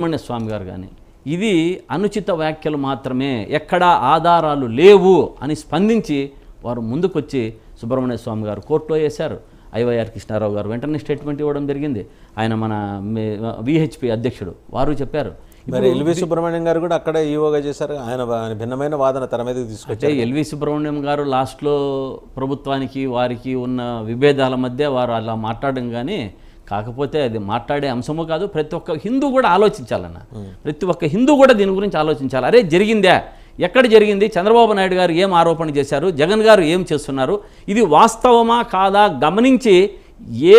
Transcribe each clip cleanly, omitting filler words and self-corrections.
సుబ్రహ్మణ్య స్వామి గారు కానీ ఇది అనుచిత వ్యాఖ్యలు మాత్రమే, ఎక్కడా ఆధారాలు లేవు అని స్పందించి వారు ముందుకొచ్చి సుబ్రహ్మణ్య స్వామి గారు కోర్టులో వేశారు. ఐవైఆర్ కృష్ణారావు గారు వెంటనే స్టేట్మెంట్ ఇవ్వడం జరిగింది. ఆయన మన విహెచ్పి అధ్యక్షుడు వారు చెప్పారు. మరి ఎల్వి సుబ్రహ్మణ్యం గారు కూడా అక్కడే ఈవోగా చేశారు. ఆయన భిన్నమైన వాదన తన మీదకి తీసుకొచ్చారు. ఎల్వి సుబ్రహ్మణ్యం గారు లాస్ట్లో ప్రభుత్వానికి వారికి ఉన్న విభేదాల మధ్య వారు అలా మాట్లాడడం కానీ, కాకపోతే అది మాట్లాడే అంశము కాదు. ప్రతి ఒక్క హిందూ కూడా ఆలోచించాలన్న, ప్రతి ఒక్క హిందూ కూడా దీని గురించి ఆలోచించాలి. అరే జరిగిందా, ఎక్కడ జరిగింది, చంద్రబాబు నాయుడు గారు ఏం ఆరోపణ చేశారు, జగన్ గారు ఏం చేస్తున్నారు, ఇది వాస్తవమా కాదా గమనించి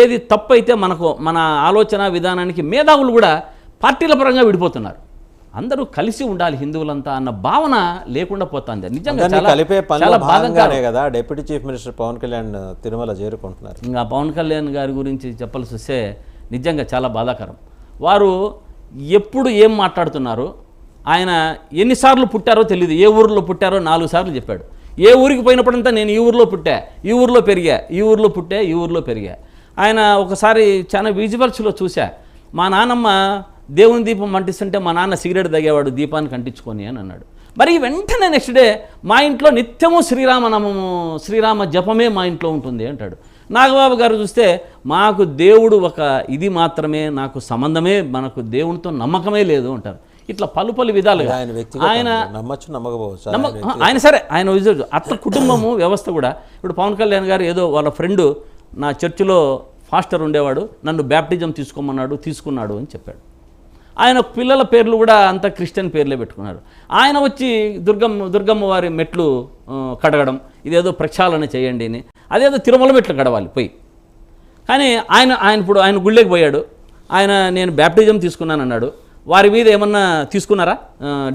ఏది తప్పు అయితే మన ఆలోచన విధానానికి మేధావులు కూడా పార్టీల పరంగా విడిపోతున్నారు. అందరూ కలిసి ఉండాలి హిందువులంతా అన్న భావన లేకుండా పోతుంది. నిజంగా చాలా బాధగానే కదా deputy chief minister Pawan Kalyan Tirumala చేరుకుంటున్నారు. ఇంకా పవన్ కళ్యాణ్ గారి గురించి చెప్పాల్సి వస్తే నిజంగా చాలా బాధాకరం. వారు ఎప్పుడు ఏం మాట్లాడుతున్నారు, ఆయన ఎన్నిసార్లు పుట్టారో తెలియదు. ఏ ఊరిలో పుట్టారో 4 సార్లు చెప్పాడు. ఏ ఊరికి పోయినప్పుడంతా నేను ఈ ఊరిలో పుట్టా, ఈ ఊరిలో పెరిగా, ఈ ఊరిలో పుట్టా, ఈ ఊరిలో పెరిగా. ఆయన ఒకసారి చాలా విజువల్స్లో చూసా, మా నాన్నమ్మ దేవుని దీపం అంటిస్తుంటే మా నాన్న సిగరెట్ తాగేవాడు దీపానికి అంటించుకొని అని అన్నాడు. మరి వెంటనే నెక్స్ట్ డే మా ఇంట్లో నిత్యము శ్రీరామనామము శ్రీరామ జపమే మా ఇంట్లో ఉంటుంది అంటాడు. నాగబాబు గారు చూస్తే మాకు దేవుడు ఒక ఇది మాత్రమే, నాకు సంబంధమే, మనకు దేవునితో నమ్మకమే లేదు అంటారు. ఇట్లా పలు విధాలుగా ఆయన ఆయన సరే ఆయన అట్లా కుటుంబము వ్యవస్థ కూడా. ఇప్పుడు పవన్ కళ్యాణ్ గారు ఏదో వాళ్ళ ఫ్రెండు నా చర్చిలో ఫాస్టర్ ఉండేవాడు, నన్ను బ్యాప్టిజం తీసుకోమన్నాడు, తీసుకున్నాడు అని చెప్పాడు. ఆయన పిల్లల పేర్లు కూడా అంత క్రిస్టియన్ పేర్లే పెట్టుకున్నారు. ఆయన వచ్చి దుర్గమ్మ వారి మెట్లు కడగడం, ఇదేదో ప్రక్షాళన చేయండి అని, అదేదో తిరుమల మెట్లు కడవాలి పోయి. కానీ ఇప్పుడు ఆయన గుళ్ళకి పోయాడు, ఆయన నేను బ్యాప్టిజం తీసుకున్నాను అన్నాడు. వారి మీద ఏమన్నా తీసుకున్నారా,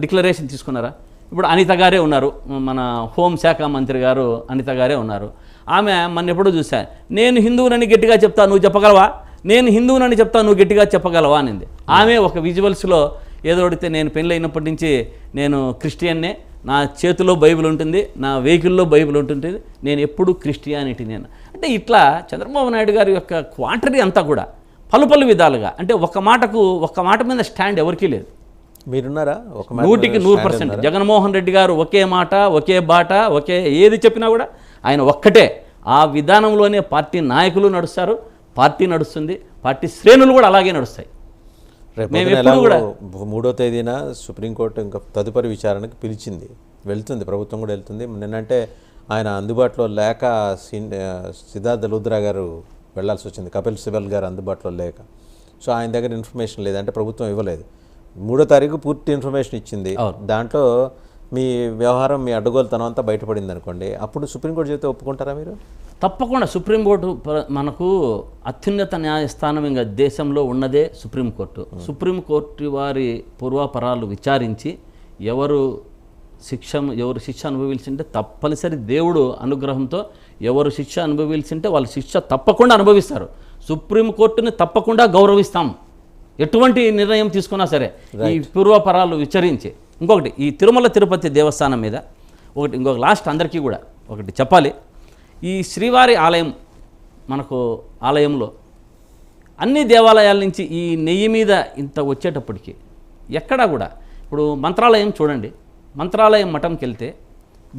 డిక్లరేషన్ తీసుకున్నారా? ఇప్పుడు అనిత గారే ఉన్నారు, మన హోంశాఖ మంత్రి గారు అనిత గారే ఉన్నారు. ఆమె మన ఎప్పుడూ చూసా, నేను హిందువునని గట్టిగా చెప్తా, నువ్వు చెప్పగలవా, నేను హిందువునని చెప్తా, నువ్వు గట్టిగా చెప్పగలవా అనింది. ఆమె ఒక విజువల్స్లో ఏదో అడిగితే, నేను పెళ్ళి అయినప్పటి నుంచి నేను క్రిస్టియన్నే, నా చేతిలో బైబిల్ ఉంటుంది, నా వెహికల్లో బైబిల్ ఉంటుంది, నేను ఎప్పుడు క్రిస్టియానిటీ నేను అంటే. ఇట్లా చంద్రబాబు నాయుడు గారి యొక్క క్వాంటరీ అంతా కూడా పలు విధాలుగా, అంటే ఒక్క మాట మీద స్టాండ్ ఎవరికీ లేదు. మీరున్నారా? 100% జగన్మోహన్ రెడ్డి గారు ఒకే మాట, ఒకే బాట, ఏది చెప్పినా కూడా ఆయన ఒక్కటే. ఆ విధానంలోనే పార్టీ నాయకులు నడుస్తారు, పార్టీ నడుస్తుంది, పార్టీ శ్రేణులు కూడా అలాగే నడుస్తాయి. మేము ఎప్పుడు కూడా 3వ తేదీన సుప్రీంకోర్టు ఇంకా తదుపరి విచారణకు పిలిచింది, వెళ్తుంది, ప్రభుత్వం కూడా వెళ్తుంది. నిన్నంటే ఆయన అందుబాటులో లేక సిద్ధార్థ లూద్రా గారు వెళ్లాల్సి వచ్చింది, కపిల్ సిబల్ గారు అందుబాటులో లేక. సో ఆయన దగ్గర ఇన్ఫర్మేషన్ లేదంటే ప్రభుత్వం ఇవ్వలేదు. 3వ తారీఖు పూర్తి ఇన్ఫర్మేషన్ ఇచ్చింది. దాంట్లో మీ వ్యవహారం, మీ అడ్డగోలుతనం అంతా బయటపడింది అనుకోండి, అప్పుడు సుప్రీంకోర్టు చెప్తే ఒప్పుకుంటారా మీరు? తప్పకుండా. సుప్రీంకోర్టు మనకు అత్యున్నత న్యాయస్థానం ఇంకా దేశంలో ఉన్నదే సుప్రీంకోర్టు. సుప్రీంకోర్టు వారి పూర్వాపరాలు విచారించి ఎవరు శిక్ష అనుభవించింటే తప్పనిసరి దేవుడు అనుగ్రహంతో ఎవరు శిక్ష అనుభవించింటే వాళ్ళు శిక్ష తప్పకుండా అనుభవిస్తారు. సుప్రీంకోర్టుని తప్పకుండా గౌరవిస్తాం, ఎటువంటి నిర్ణయం తీసుకున్నా సరే ఈ పూర్వాపరాలు విచారించి. ఇంకొకటి, ఈ తిరుమల తిరుపతి దేవస్థానం మీద ఇంకొక లాస్ట్ అందరికీ కూడా ఒకటి చెప్పాలి. ఈ శ్రీవారి ఆలయం, మనకు ఆలయంలో అన్ని దేవాలయాల నుంచి ఈ నెయ్యి మీద ఇంత వచ్చేటప్పటికి ఎక్కడా కూడా, ఇప్పుడు మంత్రాలయం చూడండి, మంత్రాలయం మఠంకి వెళ్తే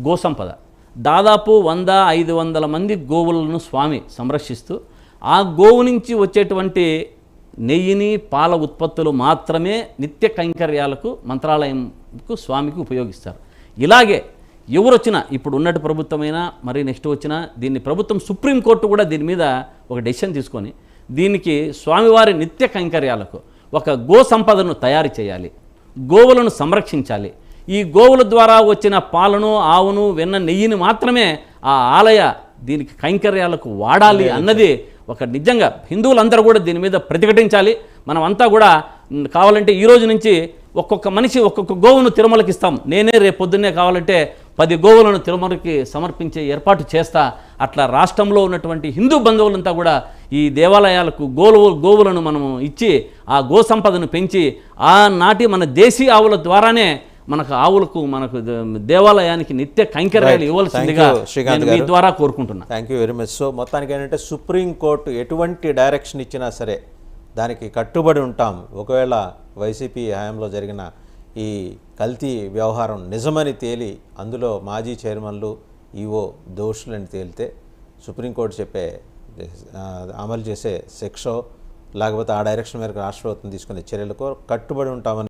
గోసంపద దాదాపు 100-500 మంది గోవులను స్వామి సంరక్షిస్తూ, ఆ గోవు నుంచి వచ్చేటువంటి నెయ్యిని, పాల ఉత్పత్తులు మాత్రమే నిత్య కైంకర్యాలకు మంత్రాలయంకు స్వామికి ఉపయోగిస్తారు. ఇలాగే ఎవరు వచ్చినా, ఇప్పుడు ఉన్నట్టు ప్రభుత్వమైనా మరి నెక్స్ట్ వచ్చినా, దీన్ని ప్రభుత్వం సుప్రీంకోర్టు కూడా దీని మీద ఒక డెసిషన్ తీసుకొని దీనికి స్వామివారి నిత్య కైంకర్యాలకు ఒక గో సంపదను తయారు చేయాలి, గోవులను సంరక్షించాలి. ఈ గోవుల ద్వారా వచ్చిన పాలను, ఆవును, వెన్న, నెయ్యిని మాత్రమే ఆ ఆలయ దీనికి కైంకర్యాలకు వాడాలి అన్నది ఒక నిజంగా హిందువులందరూ కూడా దీని మీద ప్రతిఘటించాలి. మనం అంతా కూడా కావాలంటే ఈ రోజు నుంచి ఒక్కొక్క మనిషి ఒక్కొక్క గోవును తిరుమలకి ఇస్తాం. నేనే రేపు పొద్దున్నే కావాలంటే 10 గోవులను తిరుమలకి సమర్పించే ఏర్పాటు చేస్తా. అట్లా రాష్ట్రంలో ఉన్నటువంటి హిందూ బంధువులంతా కూడా ఈ దేవాలయాలకు గోవులను మనము ఇచ్చి ఆ గో సంపదను పెంచి ఆనాటి మన దేశీ ఆవుల ద్వారానే మనకు ఆవులకు, మనకు దేవాలయానికి నిత్య కైంకర్యాలు ఇవ్వాల్సిందిగా మీ ద్వారా కోరుకుంటున్నా. Thank you very much. So మొత్తానికి ఏంటంటే సుప్రీంకోర్టు ఎటువంటి డైరెక్షన్ ఇచ్చినా సరే దానికి కట్టుబడి ఉంటాం. ఒకవేళ వైసీపీ హయాంలో జరిగిన ఈ కల్తీ వ్యవహారం నిజమని తేలి అందులో మాజీ చైర్మన్లు ఈవో దోషులని తేలితే సుప్రీంకోర్టు చెప్పే అమలు చేసే శిక్ష లేకపోతే ఆ డైరెక్షన్ మేరకు రాష్ట్ర ప్రభుత్వం తీసుకునే చర్యలకు కట్టుబడి ఉంటామని